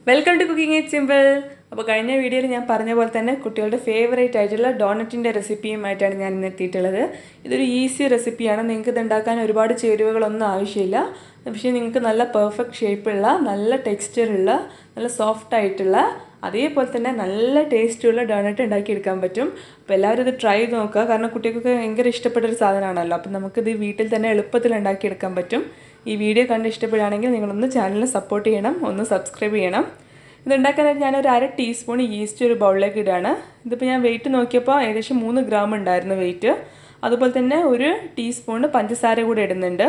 Welcome to cooking it simple. അപ്പോൾ കഴിഞ്ഞ വീഡിയോയിൽ ഞാൻ പറഞ്ഞ പോലെ തന്നെ കുട്ടികളുടെ ഫേവറേറ്റ് ആയിട്ടുള്ള ഡോണറ്റിൻ്റെ റെസിപ്പിയുമായിട്ടാണ് ഞാൻ ഇന്ന് എത്തിയിട്ടുള്ളത്. ഇതൊരു ഈസി റെസിപ്പിയാണ്. നിങ്ങൾക്ക് ഇത് ഉണ്ടാക്കാൻ ഒരുപാട് ചേരുവകളൊന്നും ആവശ്യമില്ല. പക്ഷേ നിങ്ങൾക്ക് നല്ല പെർഫെക്റ്റ് ഷേപ്പുള്ള, നല്ല ടെക്സ്ചറുള്ള, നല്ല സോഫ്റ്റ് ആയിട്ടുള്ള, അതേപോലെ തന്നെ നല്ല ടേസ്റ്റുള്ള ഡോണറ്റ് ഉണ്ടാക്കിയെടുക്കാൻ പറ്റും. അപ്പോൾ എല്ലാവരും ഇത് ട്രൈ ചെയ്ത് നോക്കുക. കാരണം കുട്ടികൾക്ക് ഭയങ്കര ഇഷ്ടപ്പെട്ടൊരു സാധനമാണല്ലോ. അപ്പം നമുക്കിത് വീട്ടിൽ തന്നെ എളുപ്പത്തിൽ ഉണ്ടാക്കിയെടുക്കാൻ പറ്റും. ഈ വീഡിയോ കണ്ട് ഇഷ്ടപ്പെടുകയാണെങ്കിൽ നിങ്ങളൊന്ന് ചാനലിനെ സപ്പോർട്ട് ചെയ്യണം, ഒന്ന് സബ്സ്ക്രൈബ് ചെയ്യണം. ഇതുണ്ടാക്കാനായിട്ട് ഞാനൊരു 1/2 ടീസ്പൂൺ ഈസ്റ്റ് ഒരു ബൗളിലേക്ക് ഇടുകയാണ്. ഇതിപ്പോൾ ഞാൻ വെയിറ്റ് നോക്കിയപ്പോൾ ഏകദേശം 3 ഗ്രാം ഉണ്ടായിരുന്നു വെയിറ്റ്. അതുപോലെ തന്നെ 1 ടീസ്പൂൺ പഞ്ചസാര കൂടെ ഇടുന്നുണ്ട്.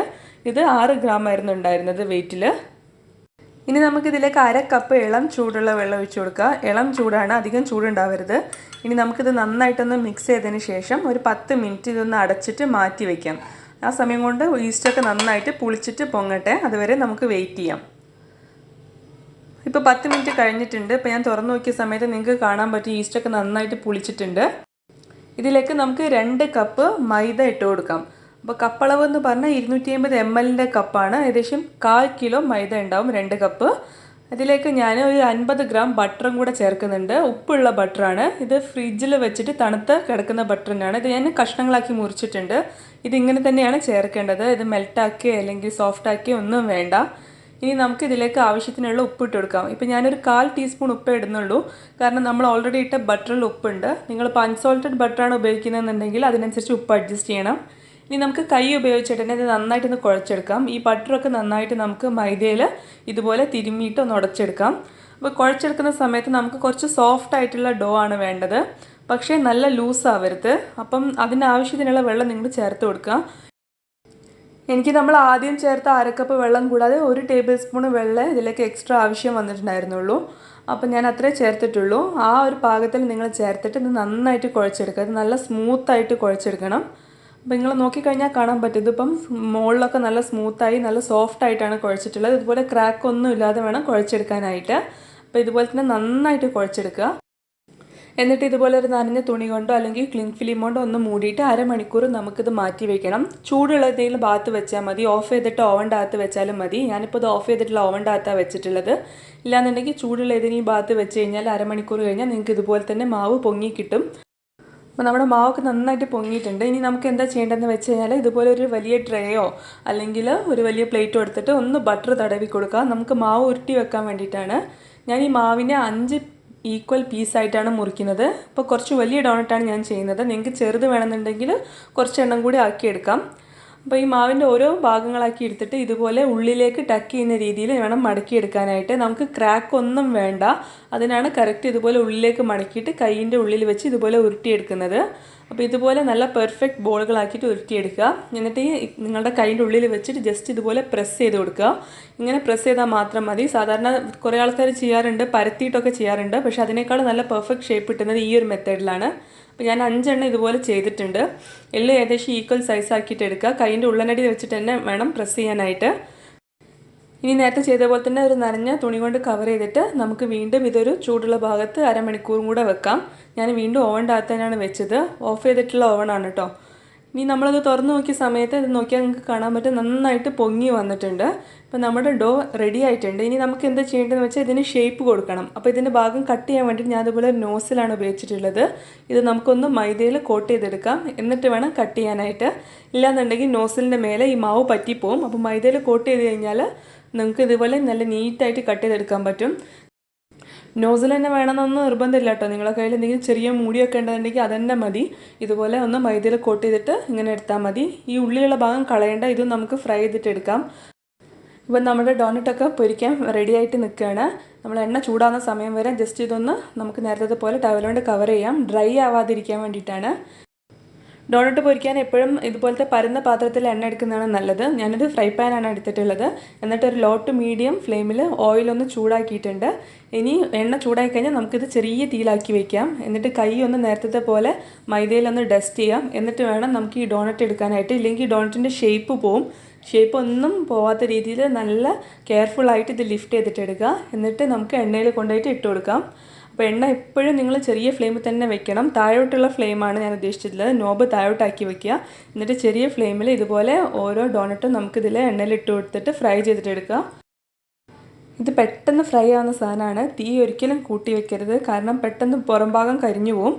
ഇത് 6 ഗ്രാം ആയിരുന്നു ഉണ്ടായിരുന്നത് വെയിറ്റിൽ. ഇനി നമുക്കിതിലേക്ക് 1/2 കപ്പ് ഇളം ചൂടുള്ള വെള്ളം ഒഴിച്ചു കൊടുക്കുക. ഇളം ചൂടാണ്, അധികം ചൂടുണ്ടാവരുത്. ഇനി നമുക്കിത് നന്നായിട്ടൊന്ന് മിക്സ് ചെയ്തതിന് ശേഷം ഒരു 10 മിനിറ്റ് ഇതൊന്ന് അടച്ചിട്ട് മാറ്റി വയ്ക്കാം. ആ സമയം കൊണ്ട് ഈസ്റ്റൊക്കെ നന്നായിട്ട് പുളിച്ചിട്ട് പൊങ്ങട്ടെ. അതുവരെ നമുക്ക് വെയിറ്റ് ചെയ്യാം. ഇപ്പോൾ 10 മിനിറ്റ് കഴിഞ്ഞിട്ടുണ്ട്. ഇപ്പോൾ ഞാൻ തുറന്നു നോക്കിയ സമയത്ത് നിങ്ങൾക്ക് കാണാൻ പറ്റും ഈസ്റ്റൊക്കെ നന്നായിട്ട് പുളിച്ചിട്ടുണ്ട്. ഇതിലേക്ക് നമുക്ക് 2 കപ്പ് മൈദ ഇട്ട് കൊടുക്കാം. അപ്പോൾ കപ്പളവ് എന്ന് പറഞ്ഞാൽ 250 ml കപ്പാണ്. ഏകദേശം 1/4 കിലോ മൈദ ഉണ്ടാവും, 2 കപ്പ്. അതിലേക്ക് ഞാൻ ഒരു 50 ഗ്രാം ബട്ടറും കൂടെ ചേർക്കുന്നുണ്ട്. ഉപ്പുള്ള ബട്ടറാണ് ഇത്. ഫ്രിഡ്ജിൽ വെച്ചിട്ട് തണുത്ത് കിടക്കുന്ന ബട്ടറിനാണ് ഇത്. ഞാൻ കഷ്ണങ്ങളാക്കി മുറിച്ചിട്ടുണ്ട്. ഇതിങ്ങനെ തന്നെയാണ് ചേർക്കേണ്ടത്. ഇത് മെൽട്ടാക്കി അല്ലെങ്കിൽ സോഫ്റ്റാക്കി ഒന്നും വേണ്ട. ഇനി നമുക്ക് ഇതിലേക്ക് ആവശ്യത്തിനുള്ള ഉപ്പ് ഇട്ട് കൊടുക്കാം. ഇപ്പോൾ ഞാനൊരു 1/4 ടീസ്പൂൺ ഉപ്പേ ഇടുന്നുള്ളൂ. കാരണം നമ്മൾ ഓൾറെഡി ഇട്ട ബട്ടറിൽ ഉപ്പുണ്ട്. നിങ്ങളിപ്പോൾ അൺസോൾട്ടഡ് ബട്ടറാണ് ഉപയോഗിക്കുന്നതെന്നുണ്ടെങ്കിൽ അതിനനുസരിച്ച് ഉപ്പ് അഡ്ജസ്റ്റ് ചെയ്യണം. ഇനി നമുക്ക് കൈ ഉപയോഗിച്ചിട്ട് തന്നെ ഇത് നന്നായിട്ടൊന്ന് കുഴച്ചെടുക്കാം. ഈ ബട്ടറൊക്കെ നന്നായിട്ട് നമുക്ക് മൈദയിൽ ഇതുപോലെ തിരുമ്മിയിട്ട് ഒന്ന് ഉടച്ചെടുക്കാം. അപ്പോൾ കുഴച്ചെടുക്കുന്ന സമയത്ത് നമുക്ക് കുറച്ച് സോഫ്റ്റ് ആയിട്ടുള്ള ഡോ ആണ് വേണ്ടത്. പക്ഷേ നല്ല ലൂസ് ആവരുത്. അപ്പം അതിനാവശ്യത്തിനുള്ള വെള്ളം നിങ്ങൾ ചേർത്ത് കൊടുക്കുക. എനിക്ക് നമ്മൾ ആദ്യം ചേർത്ത 1/2 കപ്പ് വെള്ളം കൂടാതെ 1 ടേബിൾ സ്പൂൺ വെള്ളം ഇതിലേക്ക് എക്സ്ട്രാ ആവശ്യം വന്നിട്ടുണ്ടായിരുന്നുള്ളൂ. അപ്പം ഞാൻ അത്രേ ചേർത്തിട്ടുള്ളൂ. ആ ഒരു പാകത്തിൽ നിങ്ങൾ ചേർത്തിട്ട് ഇത് നന്നായിട്ട് കുഴച്ചെടുക്കുക. ഇത് നല്ല സ്മൂത്തായിട്ട് കുഴച്ചെടുക്കണം. അപ്പോൾ നിങ്ങൾ നോക്കിക്കഴിഞ്ഞാൽ കാണാൻ പറ്റും. ഇതിപ്പം മുകളിലൊക്കെ നല്ല സ്മൂത്തായി നല്ല സോഫ്റ്റ് ആയിട്ടാണ് കുഴച്ചിട്ടുള്ളത്. ഇതുപോലെ ക്രാക്ക് ഒന്നും ഇല്ലാതെ വേണം കുഴച്ചെടുക്കാനായിട്ട്. അപ്പോൾ ഇതുപോലെ തന്നെ നന്നായിട്ട് കുഴച്ചെടുക്കുക. എന്നിട്ട് ഇതുപോലെ ഒരു നനഞ്ഞ തുണി കൊണ്ടോ അല്ലെങ്കിൽ ക്ലിംഗ് ഫിലിം കൊണ്ടോ ഒന്ന് മൂടിയിട്ട് 1/2 മണിക്കൂർ നമുക്കിത് മാറ്റി വയ്ക്കണം. ചൂടുള്ള എന്തെങ്കിലും ഭാഗത്ത് വെച്ചാൽ മതി. ഓഫ് ചെയ്തിട്ട് ഓവൻ്റെ അകത്ത് വെച്ചാലും മതി. ഞാനിപ്പോൾ ഇത് ഓഫ് ചെയ്തിട്ടുള്ള ഓവൻ്റെ അകത്താണ് വെച്ചിട്ടുള്ളത്. ഇല്ലാന്നുണ്ടെങ്കിൽ ചൂടുള്ള ഏതെങ്കിലും ഭാഗത്ത് വെച്ച് കഴിഞ്ഞാൽ 1/2 മണിക്കൂർ കഴിഞ്ഞാൽ നിങ്ങൾക്ക് ഇതുപോലെ തന്നെ മാവ് പൊങ്ങി കിട്ടും. അപ്പോൾ നമ്മുടെ മാവൊക്കെ നന്നായിട്ട് പൊങ്ങിയിട്ടുണ്ട്. ഇനി നമുക്ക് എന്താ ചെയ്യേണ്ടതെന്ന് വെച്ച് കഴിഞ്ഞാൽ ഇതുപോലെ ഒരു വലിയ ട്രേയോ അല്ലെങ്കിൽ ഒരു വലിയ പ്ലേറ്റോ എടുത്തിട്ട് ഒന്ന് ബട്ടർ തടവി കൊടുക്കുക. നമുക്ക് മാവ് ഉരുട്ടി വെക്കാൻ വേണ്ടിയിട്ടാണ്. ഞാൻ ഈ മാവിനെ 5 ഈക്വൽ പീസായിട്ടാണ് മുറിക്കുന്നത്. അപ്പോൾ കുറച്ച് വലിയ ഡോണറ്റാണ് ഞാൻ ചെയ്യുന്നത്. നിങ്ങൾക്ക് ചെറുത് വേണമെന്നുണ്ടെങ്കിൽ കുറച്ച് എണ്ണം കൂടി ആക്കിയെടുക്കാം. അപ്പോൾ ഈ മാവിൻ്റെ ഓരോ ഭാഗങ്ങളാക്കി എടുത്തിട്ട് ഇതുപോലെ ഉള്ളിലേക്ക് ടക്ക് ചെയ്യുന്ന രീതിയിൽ വേണം മടക്കിയെടുക്കാനായിട്ട്. നമുക്ക് ക്രാക്ക് ഒന്നും വേണ്ട. അതിനാണ് കറക്റ്റ് ഇതുപോലെ ഉള്ളിലേക്ക് മടക്കിയിട്ട് കൈയിൻ്റെ ഉള്ളിൽ വെച്ച് ഇതുപോലെ ഉരുട്ടിയെടുക്കുന്നത്. അപ്പോൾ ഇതുപോലെ നല്ല പെർഫെക്റ്റ് ബോളുകളാക്കിയിട്ട് ഉരുട്ടിയെടുക്കുക. എന്നിട്ട് നിങ്ങളുടെ കൈയിൻ്റെ ഉള്ളിൽ വെച്ചിട്ട് ജസ്റ്റ് ഇതുപോലെ പ്രസ് ചെയ്ത് കൊടുക്കുക. ഇങ്ങനെ പ്രസ് ചെയ്താൽ മാത്രം മതി. സാധാരണ കുറേ ആൾക്കാർ ചെയ്യാറുണ്ട്, പരത്തിയിട്ടൊക്കെ ചെയ്യാറുണ്ട്. പക്ഷേ അതിനേക്കാൾ നല്ല പെർഫെക്റ്റ് ഷേപ്പ് കിട്ടുന്നത് ഈ ഒരു മെത്തേഡിലാണ്. അപ്പോൾ ഞാൻ 5 എണ്ണം ഇതുപോലെ ചെയ്തിട്ടുണ്ട്. എല്ലാം ഏകദേശം ഈക്വൽ സൈസ് ആക്കിയിട്ട് എടുക്കുക. കൈയിൻ്റെ ഉള്ളനടി വെച്ചിട്ട് തന്നെ വേണം പ്രസ് ചെയ്യാനായിട്ട്. ഇനി നേരത്തെ ചെയ്ത പോലെ തന്നെ ഒരു നനഞ്ഞ തുണി കൊണ്ട് കവർ ചെയ്തിട്ട് നമുക്ക് വീണ്ടും ഇതൊരു ചൂടുള്ള ഭാഗത്ത് 1/2 മണിക്കൂറും കൂടെ വെക്കാം. ഞാൻ വീണ്ടും ഓവൻ്റെ അകത്ത് തന്നെയാണ് വെച്ചത്. ഓഫ് ചെയ്തിട്ടുള്ള ഓവനാണ് കേട്ടോ. ഇനി നമ്മളത് തുറന്നു നോക്കിയ സമയത്ത് ഇത് നോക്കിയാൽ നിങ്ങൾക്ക് കാണാൻ പറ്റും നന്നായിട്ട് പൊങ്ങി വന്നിട്ടുണ്ട്. ഇപ്പോൾ നമ്മുടെ ഡോ റെഡി ആയിട്ടുണ്ട്. ഇനി നമുക്ക് എന്താ ചെയ്യേണ്ടതെന്ന് വെച്ചാൽ ഇതിന് ഷേപ്പ് കൊടുക്കണം. അപ്പോൾ ഇതിൻ്റെ ഭാഗം കട്ട് ചെയ്യാൻ വേണ്ടിയിട്ട് ഞാൻ അതുപോലെ ഒരു നോസിലാണ് ഉപയോഗിച്ചിട്ടുള്ളത്. ഇത് നമുക്കൊന്ന് മൈദയിൽ കോട്ട് ചെയ്തെടുക്കാം. എന്നിട്ട് വേണം കട്ട് ചെയ്യാനായിട്ട്. ഇല്ലാന്നുണ്ടെങ്കിൽ നോസിലിൻ്റെ മേലെ ഈ മാവ് പറ്റിപ്പോവും. അപ്പോൾ മൈദയിൽ കോട്ട് ചെയ്ത് കഴിഞ്ഞാൽ നിങ്ങൾക്ക് ഇതുപോലെ നല്ല നീറ്റായിട്ട് കട്ട് ചെയ്തെടുക്കാൻ പറ്റും. നോസിൽ തന്നെ വേണമെന്നൊന്നും നിർബന്ധമില്ല കേട്ടോ. നിങ്ങളുടെ കയ്യിൽ എന്തെങ്കിലും ചെറിയ മൂടിയൊക്കെ ഉണ്ടെന്നുണ്ടെങ്കിൽ അതന്നെ മതി. ഇതുപോലെ ഒന്ന് മൈദയിൽ കോട്ട് ചെയ്തിട്ട് ഇങ്ങനെ എടുത്താൽ മതി. ഈ ഉള്ളിലുള്ള ഭാഗം കളയേണ്ട. ഇതും നമുക്ക് ഫ്രൈ ചെയ്തിട്ട് എടുക്കാം. ഇപ്പം നമ്മുടെ ഡോണറ്റൊക്കെ പൊരിക്കാൻ റെഡി ആയിട്ട് നിൽക്കുകയാണ്. നമ്മൾ എണ്ണ ചൂടാകുന്ന സമയം വരെ ജസ്റ്റ് ഇതൊന്ന് നമുക്ക് നേരത്തെ പോലെ ടവൽ കൊണ്ട് കവർ ചെയ്യാം. ഡ്രൈ ആവാതിരിക്കാൻ വേണ്ടിയിട്ടാണ്. ഡോണറ്റ് പൊരിക്കാൻ എപ്പോഴും ഇതുപോലത്തെ പരന്ന പാത്രത്തിൽ എണ്ണ എടുക്കുന്നതാണ് നല്ലത്. ഞാനിത് ഫ്രൈ പാനാണ് എടുത്തിട്ടുള്ളത്. എന്നിട്ട് ഒരു ലോ ടു മീഡിയം ഫ്ലെയിമിൽ ഓയിലൊന്ന് ചൂടാക്കിയിട്ടുണ്ട്. ഇനി എണ്ണ ചൂടാക്കി കഴിഞ്ഞാൽ നമുക്കിത് ചെറിയ തീയിലാക്കി വയ്ക്കാം. എന്നിട്ട് കൈ ഒന്ന് നേരത്തെ പോലെ മൈദയിലൊന്ന് ഡസ്റ്റ് ചെയ്യാം. എന്നിട്ട് വേണം നമുക്ക് ഈ ഡോണറ്റ് എടുക്കാനായിട്ട്. ഇല്ലെങ്കിൽ ഈ ഡോണറ്റിൻ്റെ ഷേപ്പ് പോവും. ഷേപ്പ് ഒന്നും പോവാത്ത രീതിയിൽ നല്ല കെയർഫുള്ളായിട്ട് ഇത് ലിഫ്റ്റ് ചെയ്തിട്ട് എടുക്കുക. എന്നിട്ട് നമുക്ക് എണ്ണയിൽ കൊണ്ടുപോയിട്ട് ഇട്ട് കൊടുക്കാം. അപ്പോൾ എണ്ണ എപ്പോഴും നിങ്ങൾ ചെറിയ ഫ്ലെയിമിൽ തന്നെ വെക്കണം. താഴോട്ടുള്ള ഫ്ലെയിമാണ് ഞാൻ ഉദ്ദേശിച്ചിട്ടുള്ളത്. നോബ് താഴോട്ടാക്കി വെക്കുക. എന്നിട്ട് ചെറിയ ഫ്ലെയിമിൽ ഇതുപോലെ ഓരോ ഡോണറ്റും നമുക്കിതിൽ എണ്ണയിൽ ഇട്ട് കൊടുത്തിട്ട് ഫ്രൈ ചെയ്തിട്ട് എടുക്കുക. ഇത് പെട്ടെന്ന് ഫ്രൈ ആവുന്ന സാധനമാണ്. തീ ഒരിക്കലും കൂട്ടി വെക്കരുത്, കാരണം പെട്ടെന്ന് പുറം ഭാഗം കരിഞ്ഞു പോവും.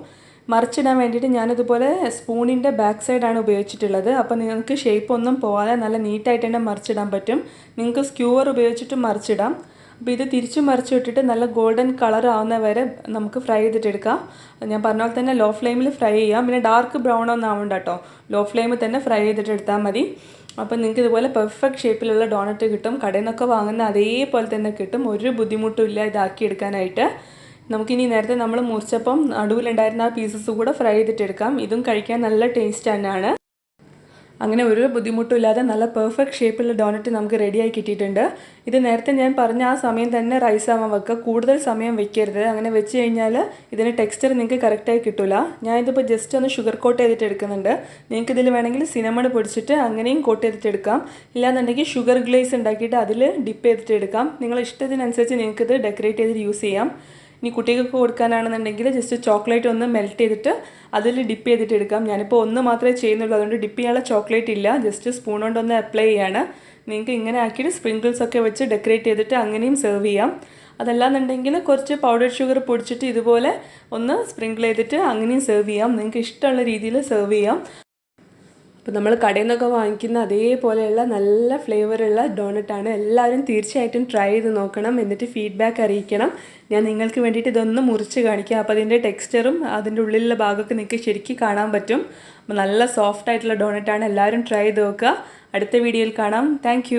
മറിച്ചിടാൻ വേണ്ടിയിട്ട് ഞാനിതുപോലെ സ്പൂണിൻ്റെ ബാക്ക് സൈഡാണ് ഉപയോഗിച്ചിട്ടുള്ളത്. അപ്പോൾ നിങ്ങൾക്ക് ഷേപ്പ് ഒന്നും പോകാതെ നല്ല നീറ്റായിട്ട് തന്നെ മറിച്ചിടാൻ പറ്റും. നിങ്ങൾക്ക് സ്ക്യൂവർ ഉപയോഗിച്ചിട്ട് മറിച്ചിടാം. അപ്പോൾ ഇത് തിരിച്ച് മറിച്ച് വിട്ടിട്ട് നല്ല ഗോൾഡൻ കളർ ആവുന്ന വരെ നമുക്ക് ഫ്രൈ ചെയ്തിട്ടെടുക്കാം. ഞാൻ പറഞ്ഞ പോലെ തന്നെ ലോ ഫ്ലെയിമിൽ ഫ്രൈ ചെയ്യാം. പിന്നെ ഡാർക്ക് ബ്രൗൺ ഒന്നും ആവണ്ട കേട്ടോ, ലോ ഫ്ലെയിമിൽ തന്നെ ഫ്രൈ ചെയ്തിട്ട് എടുത്താൽ മതി. അപ്പോൾ നിങ്ങൾക്ക് ഇതുപോലെ പെർഫെക്റ്റ് ഷേപ്പിലുള്ള ഡോണറ്റ് കിട്ടും. കടയിൽ നിന്നൊക്കെ വാങ്ങുന്ന അതേപോലെ തന്നെ കിട്ടും. ഒരു ബുദ്ധിമുട്ടും ഇല്ല ഇതാക്കിയെടുക്കാനായിട്ട്. നമുക്കിനി നേരത്തെ നമ്മൾ മുറിച്ചപ്പം നടുവിലുണ്ടായിരുന്ന ആ പീസസ് കൂടെ ഫ്രൈ ചെയ്തിട്ടെടുക്കാം. ഇതും കഴിക്കാൻ നല്ല ടേസ്റ്റ് തന്നെയാണ്. അങ്ങനെ ഒരു ബുദ്ധിമുട്ടും ഇല്ലാതെ നല്ല പെർഫെക്റ്റ് ഷേപ്പിലുള്ള ഡോണറ്റ് നമുക്ക് റെഡിയായി കിട്ടിയിട്ടുണ്ട്. ഇത് നേരത്തെ ഞാൻ പറഞ്ഞ ആ സമയം തന്നെ റൈസ് ആവാൻ വെക്കുക, കൂടുതൽ സമയം വെക്കരുത്. അങ്ങനെ വെച്ച് കഴിഞ്ഞാൽ ഇതിന് ടെക്സ്ചർ നിങ്ങൾക്ക് കറക്റ്റായി കിട്ടില്ല. ഞാനിതിപ്പോൾ ജസ്റ്റ് ഒന്ന് ഷുഗർ കോട്ട് ചെയ്തിട്ട് എടുക്കുന്നുണ്ട്. നിങ്ങൾക്ക് ഇതിൽ വേണമെങ്കിൽ സിനമൺ പൊടിച്ചിട്ട് അങ്ങനെയും കോട്ട് ചെയ്തിട്ട് എടുക്കാം. ഇല്ലാന്നുണ്ടെങ്കിൽ ഷുഗർ ഗ്ലേസ് ഉണ്ടാക്കിയിട്ട് അതിൽ ഡിപ്പ് ചെയ്തിട്ട് എടുക്കാം. നിങ്ങളുടെ ഇഷ്ടത്തിനനുസരിച്ച് നിങ്ങൾക്കിത് ഡെക്കറേറ്റ് ചെയ്തിട്ട് യൂസ് ചെയ്യാം. ഇനി കുട്ടികൾക്ക് കൊടുക്കാനാണെന്നുണ്ടെങ്കിൽ ജസ്റ്റ് ചോക്ലേറ്റ് ഒന്ന് മെൽറ്റ് ചെയ്തിട്ട് അതിൽ ഡിപ്പ് ചെയ്തിട്ട് എടുക്കാം. ഞാനിപ്പോൾ ഒന്ന് മാത്രമേ ചെയ്യുന്നുള്ളൂ, അതുകൊണ്ട് ഡിപ്പ് ചെയ്യാനുള്ള ചോക്ലേറ്റ് ഇല്ല. ജസ്റ്റ് സ്പൂൺ കൊണ്ടൊന്ന് അപ്ലൈ ചെയ്യാണ്. നിങ്ങൾക്ക് ഇങ്ങനെ ആക്കിയിട്ട് സ്പ്രിങ്കിൾസ് ഒക്കെ വെച്ച് ഡെക്കറേറ്റ് ചെയ്തിട്ട് അങ്ങനെയും സെർവ് ചെയ്യാം. അതല്ലാന്നുണ്ടെങ്കിൽ കുറച്ച് പൗഡർ ഷുഗർ പൊടിച്ചിട്ട് ഇതുപോലെ ഒന്ന് സ്പ്രിങ്കിൾ ചെയ്തിട്ട് അങ്ങനെയും സെർവ് ചെയ്യാം. നിങ്ങൾക്ക് ഇഷ്ടമുള്ള രീതിയിൽ സെർവ് ചെയ്യാം. അപ്പോൾ നമ്മൾ കടയിൽ നിന്നൊക്കെ വാങ്ങിക്കുന്ന അതേപോലെയുള്ള നല്ല ഫ്ലേവറുള്ള ഡോണറ്റാണ്. എല്ലാവരും തീർച്ചയായിട്ടും ട്രൈ ചെയ്ത് നോക്കണം, എന്നിട്ട് ഫീഡ്ബാക്ക് അറിയിക്കണം. ഞാൻ നിങ്ങൾക്ക് വേണ്ടിയിട്ട് ഇതൊന്ന് മുറിച്ച് കാണിക്കാം. അപ്പോൾ അതിൻ്റെ ടെക്സ്ചറും അതിൻ്റെ ഉള്ളിലുള്ള ഭാഗമൊക്കെ നിങ്ങൾക്ക് ശരിക്കും കാണാൻ പറ്റും. അപ്പോൾ നല്ല സോഫ്റ്റ് ആയിട്ടുള്ള ഡോണറ്റാണ്. എല്ലാവരും ട്രൈ ചെയ്ത് നോക്കുക. അടുത്ത വീഡിയോയിൽ കാണാം. താങ്ക്